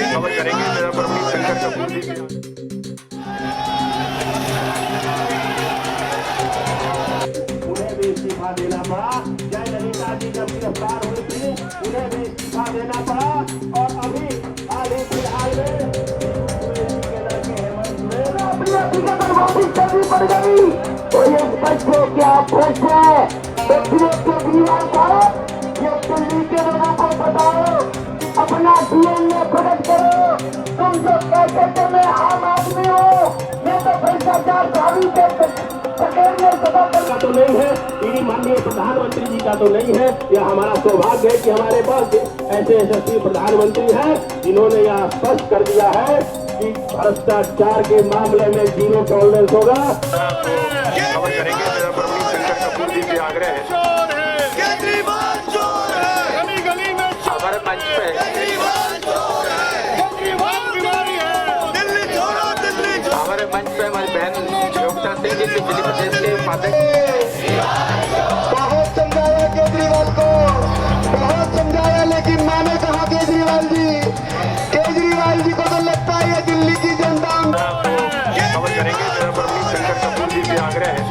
खबर करेंगे जरा परमनीत शंकर कपूर जी की। उन्हें भी इस्तीफा देना पड़ा। जयललिता जी जब गिरफ्तार हुई थी उन्हें भी इस्तीफा देना पड़ा। और अभी हाल ही फिलहाल में करनी पड़ गई। तो ये स्पष्ट है क्या प्रश्न है केजरीवाल साहब, ये दिल्ली के लोगों को बताओ, अपना डीएनए प्रकट करो। तुम जो कहते थे मैं आम आदमी हूँ, मैं तो भ्रष्टाचार भावी के का तो नहीं है, ईडी माननीय प्रधानमंत्री जी का तो नहीं है। यह हमारा सौभाग्य है कि हमारे पास ऐसे यशस्वी प्रधानमंत्री हैं जिन्होंने यह स्पष्ट कर दिया है कि भ्रष्टाचार के मामले में जीरो टॉलरेंस होगा। खबर करेंगे जरा परमनीत शंकर कपूर जी के आग्रह है। केजरीवाल चोर है, गली गली में हमारे मंच पे केजरीवाल चोर है, केजरीवाल बीमारी है, दिल्ली छोड़ो दिल्ली छोड़ो। हमारे मंच पे हमारी बहन योगिता सिंह जी दिल्ली प्रदेश के उपाध्यक्ष। बहुत समझाया केजरीवाल को, बहुत समझाया, लेकिन माने कहा केजरीवाल जी को तो लगता है ये दिल्ली की जनता। खबर करेंगे जरा परमनीत शंकर कपूर जी के आग्रह है।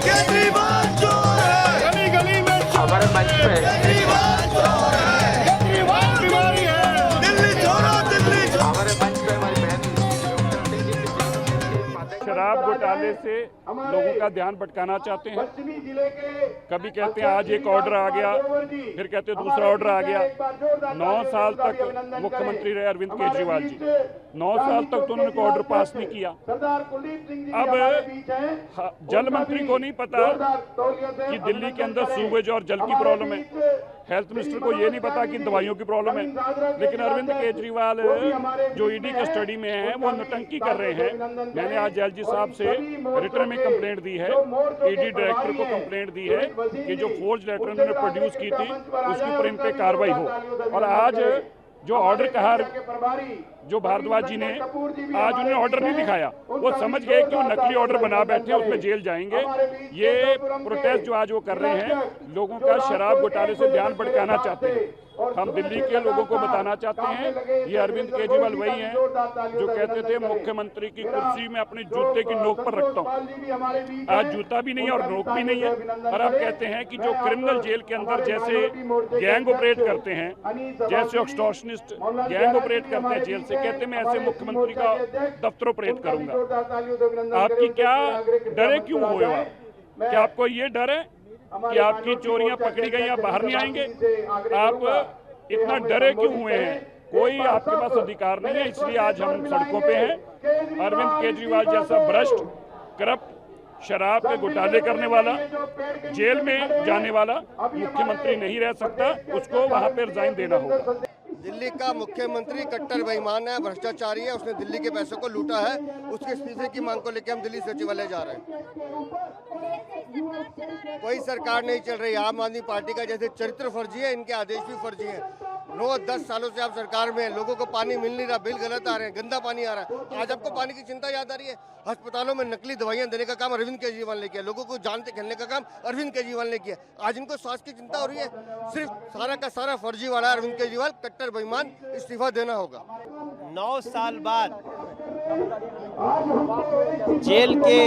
केजरीवाल चोर है, गली गली में हमारे मंच पे केजरीवाल चोर है, केजरीवाल बीमारी है, दिल्ली छोड़ो दिल्ली छोड़ो। हमारे मंच पे हमारी बहन योगिता सिंह जी दिल्ली प्रदेश के उपाध्यक्ष। शराब घोटाले से लोगों का ध्यान भटकाना चाहते हैं। कभी कहते हैं आज एक ऑर्डर आ गया, फिर कहते हैं दूसरा ऑर्डर आ गया। 9 साल तक मुख्यमंत्री रहे अरविंद केजरीवाल जी, 9 साल तक तो उन्होंने ऑर्डर पास नहीं किया। अब जल मंत्री को नहीं पता कि दिल्ली के अंदर सूवेज और जल की प्रॉब्लम है, हेल्थ मिनिस्टर को ये नहीं पता कि दवाइयों की प्रॉब्लम है, लेकिन अरविंद केजरीवाल जो ईडी कस्टडी में है वो नौटंकी कर रहे हैं। मैंने आज जैलजी साहब से रिटर्न में कंप्लेंट दी है, ईडी डायरेक्टर को कंप्लेंट दी है कि जो फोर्ज लेटर उन्होंने प्रोड्यूस की थी उसके ऊपर इन पे कार्रवाई हो। और आज जो ऑर्डर कहा जो भारद्वाज जी ने, आज उन्होंने ऑर्डर नहीं दिखाया, वो समझ गए कि वो नकली ऑर्डर बना बैठे, उसमें जेल जाएंगे। ये प्रोटेस्ट जो आज वो कर रहे हैं लोगों का शराब घोटाले से ध्यान भटकाना चाहते हैं। हम दिल्ली के लोगों को बताना चाहते हैं ये अरविंद केजरीवाल वही हैं जो कहते थे मुख्यमंत्री की कुर्सी में अपने जूते की नोक पर रखता हूँ। आज जूता भी नहीं है और नोक भी नहीं है। और अब कहते हैं कि जो क्रिमिनल जेल के अंदर जैसे गैंग ऑपरेट करते हैं, जैसे एक्सटॉर्शनिस्ट गैंग ऑपरेट करते हैं जेल से, कहते मैं ऐसे मुख्यमंत्री का दफ्तर ऑपरेट करूंगा। आपकी क्या डरे क्यों हुए हो? क्या आपको ये डर है कि आपकी चोरियां पकड़ी गई या बाहर नहीं आएंगे? आप इतना डरे क्यों हुए हैं? कोई आपके पास अधिकार नहीं है, इसलिए आज हम सड़कों पे हैं। अरविंद केजरीवाल जैसा भ्रष्ट, करप्ट, शराब के घोटाले करने वाला, जेल में जाने वाला मुख्यमंत्री नहीं रह सकता, उसको वहां पर रिजाइन देना होगा। दिल्ली का मुख्यमंत्री कट्टर बेईमान है, भ्रष्टाचारी है, उसने दिल्ली के पैसों को लूटा है। उसके इस्तीफे की मांग को लेकर हम दिल्ली सचिवालय जा रहे हैं। कोई सरकार नहीं चल रही, आम आदमी पार्टी का जैसे चरित्र फर्जी है, इनके आदेश भी फर्जी है। 9-10 सालों से आप सरकार में हैं, लोगों को पानी मिल नहीं रहा, बिल गलत आ रहे हैं, गंदा पानी आ रहा है। आज आपको पानी की चिंता याद आ रही है? अस्पतालों में नकली दवाइयां देने का काम अरविंद केजरीवाल ने किया, लोगों को जान से खेलने का काम अरविंद केजरीवाल ने किया। आज इनको स्वास्थ्य की चिंता हो रही है। सिर्फ सारा का सारा फर्जी वाला अरविंद केजरीवाल, कट्टर बेईमान, इस्तीफा देना होगा। 9 साल बाद जेल के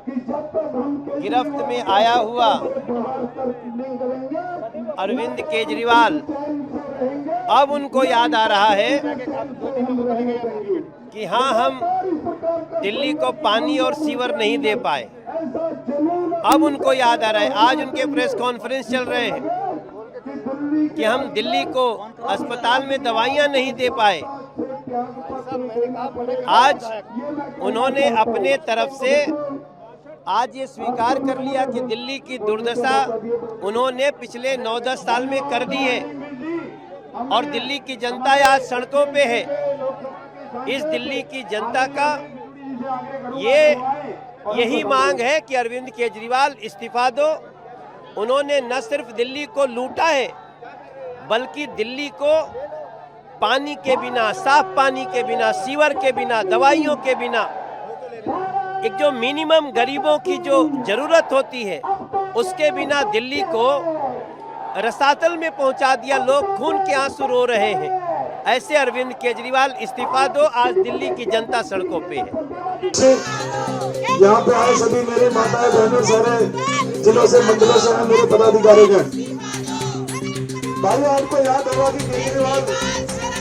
गिरफ्त में आया हुआ अरविंद केजरीवाल अब उनको याद आ रहा है कि हाँ, हम दिल्ली को पानी और सीवर नहीं दे पाए। अब उनको याद आ रहा है, आज उनके प्रेस कॉन्फ्रेंस चल रहे हैं कि हम दिल्ली को अस्पताल में दवाइयां नहीं दे पाए। आज उन्होंने अपने तरफ से आज ये स्वीकार कर लिया कि दिल्ली की दुर्दशा उन्होंने पिछले 9-10 साल में कर दी है और दिल्ली की जनता आज सड़कों पे है। इस दिल्ली की जनता का यही मांग है कि अरविंद केजरीवाल इस्तीफा दो। उन्होंने न सिर्फ दिल्ली को लूटा है बल्कि दिल्ली को पानी के बिना, साफ पानी के बिना, सीवर के बिना, दवाइयों के बिना, एक जो मिनिमम गरीबों की जो जरूरत होती है उसके बिना दिल्ली को रसातल में पहुंचा दिया। लोग खून के आंसू रो रहे हैं। ऐसे अरविंद केजरीवाल इस्तीफा दो, आज दिल्ली की जनता सड़कों पे है। यहाँ पे आए सभी मेरे माताएं बहनें सारे जिलों से मंडलों से हैं मेरे पदाधिकारी गण। भाई आपको याद होगा कि केजरीवाल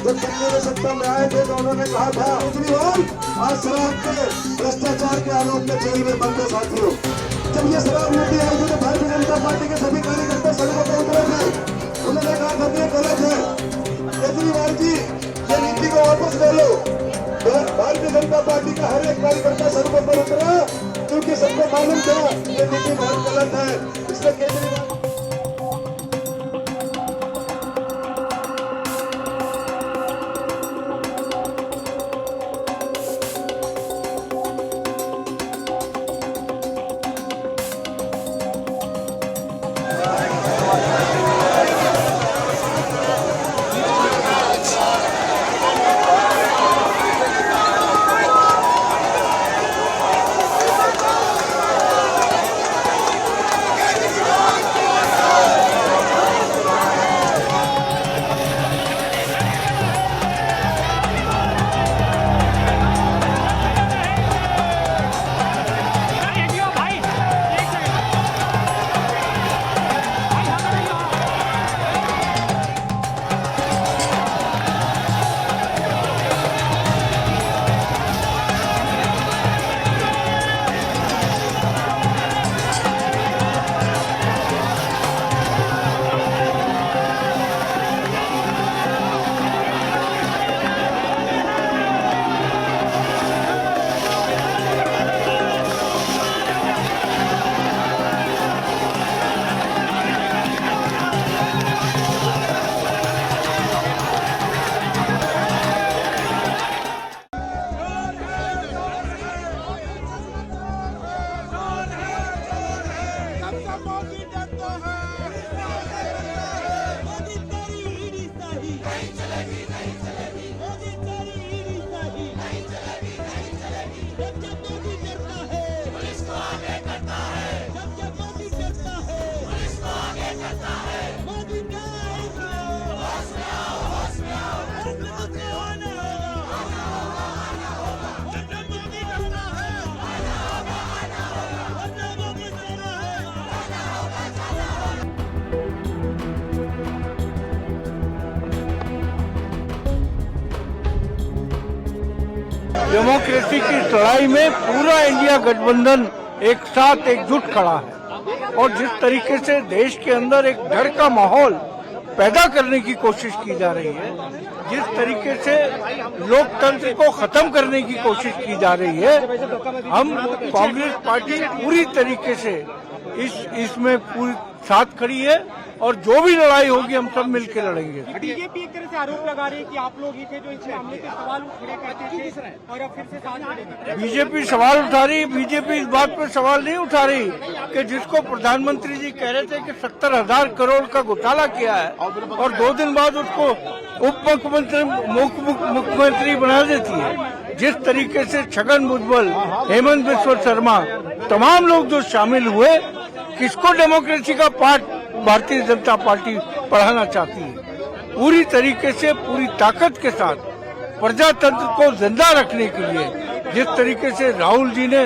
जब दिल्ली में सत्ता में आए थे तो उन्होंने कहा था केजरीवाल आज शराब के भ्रष्टाचार के आरोप में जेल में बंद है साथियों। जब ये शराब नीति आई थी तो भारतीय जनता पार्टी के सभी कार्यकर्ता सड़कों पर उतरे थे। उन्होंने कहा था ये गलत है केजरीवाल जी, ये नीति को वापस ले लो। भारतीय जनता पार्टी का हर एक कार्यकर्ता सड़कों पर उतरा क्योंकि सबको मालूम था ये नीति बहुत गलत है। इसलिए केजरीवाल डेमोक्रेसी की लड़ाई में पूरा इंडिया गठबंधन एक साथ एकजुट खड़ा है और जिस तरीके से देश के अंदर एक डर का माहौल पैदा करने की कोशिश की जा रही है, जिस तरीके से लोकतंत्र को खत्म करने की कोशिश की जा रही है, हम कांग्रेस पार्टी पूरी तरीके से इसमें पूरी साथ खड़ी है और जो भी लड़ाई होगी हम सब मिलकर लड़ेंगे। बीजेपी एक तरह से आरोप लगा रही है कि आप लोग ही थे जो इस मामले पे सवाल खड़े करते थे और अब फिर से साथ खड़े। बीजेपी सवाल उठा रही, बीजेपी इस बात पर सवाल नहीं उठा रही कि जिसको प्रधानमंत्री जी कह रहे थे कि 70,000 करोड़ का घोटाला किया है और 2 दिन बाद उसको उप मुख्यमंत्री बना देती है। जिस तरीके से छगन भुजबल, हेमंत बिस्वा शर्मा, तमाम लोग जो शामिल हुए, किसको डेमोक्रेसी का पाठ भारतीय जनता पार्टी पढ़ाना चाहती है। पूरी तरीके से पूरी ताकत के साथ प्रजातंत्र को जिंदा रखने के लिए जिस तरीके से राहुल जी ने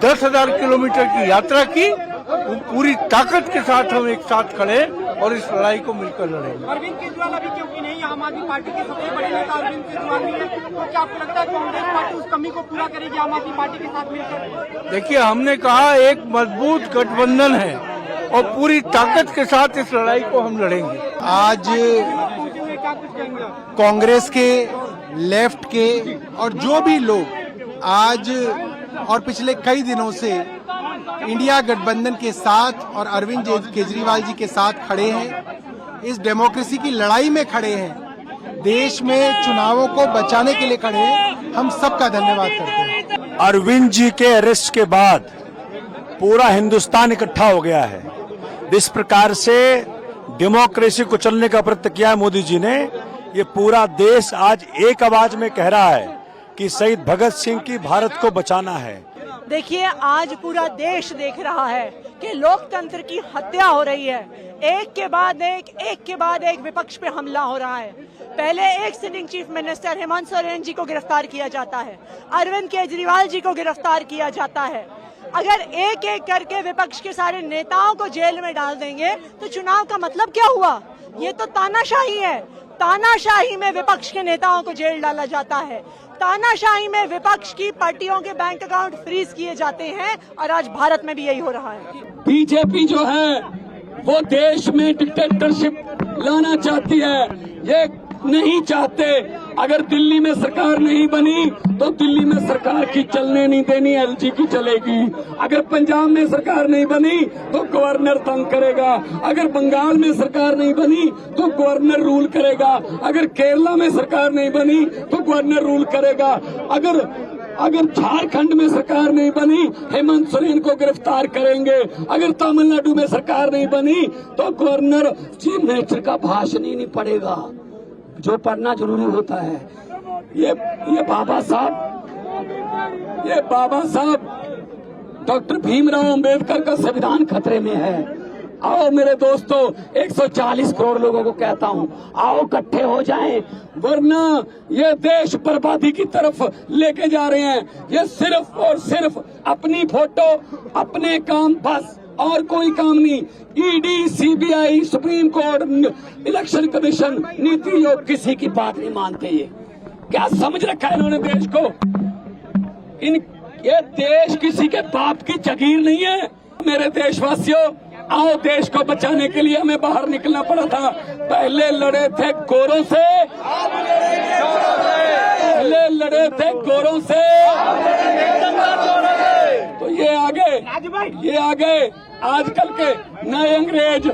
10,000 किलोमीटर की यात्रा की, वो पूरी ताकत के साथ हम एक साथ खड़े और इस लड़ाई को मिलकर लड़ेंगे। अरविंद केजरीवाल अभी क्योंकि नहीं, आम आदमी पार्टी के सबसे बड़े नेता अरविंद केजरीवाल भी है, तो क्या आपको लगता है कांग्रेस पार्टी उस कमी को पूरा करेगी आम आदमी पार्टी के साथ मिलकर? देखिए, हमने कहा एक मजबूत गठबंधन है और पूरी ताकत के साथ इस लड़ाई को हम लड़ेंगे। आज कांग्रेस के, लेफ्ट के और जो भी लोग आज और पिछले कई दिनों से इंडिया गठबंधन के साथ और अरविंद केजरीवाल जी के साथ खड़े हैं, इस डेमोक्रेसी की लड़ाई में खड़े हैं, देश में चुनावों को बचाने के लिए खड़े हैं, हम सबका धन्यवाद करते हैं। अरविंद जी के अरेस्ट के बाद पूरा हिंदुस्तान इकट्ठा हो गया है। जिस प्रकार से डेमोक्रेसी को चलने का प्रयत्न किया है मोदी जी ने, ये पूरा देश आज एक आवाज में कह रहा है कि शहीद भगत सिंह की भारत को बचाना है। देखिए, आज पूरा देश देख रहा है कि लोकतंत्र की हत्या हो रही है। एक के बाद एक विपक्ष पे हमला हो रहा है। पहले एक sitting chief minister Hemant Soren ji को गिरफ्तार किया जाता है, अरविंद केजरीवाल जी को गिरफ्तार किया जाता है। अगर एक एक करके विपक्ष के सारे नेताओं को जेल में डाल देंगे तो चुनाव का मतलब क्या हुआ? ये तो तानाशाही है। तानाशाही में विपक्ष के नेताओं को जेल डाला जाता है। तानाशाही में विपक्ष की पार्टियों के बैंक अकाउंट फ्रीज किए जाते हैं और आज भारत में भी यही हो रहा है। बीजेपी जो है वो देश में डिक्टेटरशिप लाना चाहती है, ये नहीं चाहते। अगर दिल्ली में सरकार नहीं बनी तो दिल्ली में सरकार की चलने नहीं देनी, एलजी की चलेगी। अगर पंजाब में सरकार नहीं बनी तो गवर्नर तंग करेगा। अगर बंगाल में सरकार नहीं बनी तो गवर्नर रूल करेगा। अगर केरला में सरकार नहीं बनी तो गवर्नर रूल करेगा। अगर झारखंड में सरकार नहीं बनी, हेमंत सोरेन को गिरफ्तार करेंगे। अगर तमिलनाडु में सरकार नहीं बनी तो गवर्नर चीफ मिनिस्टर का भाषण ही नहीं पड़ेगा, जो पढ़ना जरूरी होता है। ये बाबा साहब डॉक्टर भीमराव अंबेडकर का संविधान खतरे में है। आओ मेरे दोस्तों, 140 करोड़ लोगों को कहता हूं, आओ इकट्ठे हो जाएं, वरना ये देश बर्बादी की तरफ लेके जा रहे हैं। ये सिर्फ और सिर्फ अपनी फोटो, अपने काम, बस और कोई काम नहीं। ED, CBI, supreme court, election commission, NITI Aayog किसी की बात नहीं मानते। ये क्या समझ रखा है इन्होंने देश को? ये देश किसी के बाप की जागीर नहीं है। मेरे देशवासियों, आओ, देश को बचाने के लिए हमें बाहर निकलना पड़ा था। पहले लड़े थे गोरों से, तो ये आ गए आजकल के नए अंग्रेज।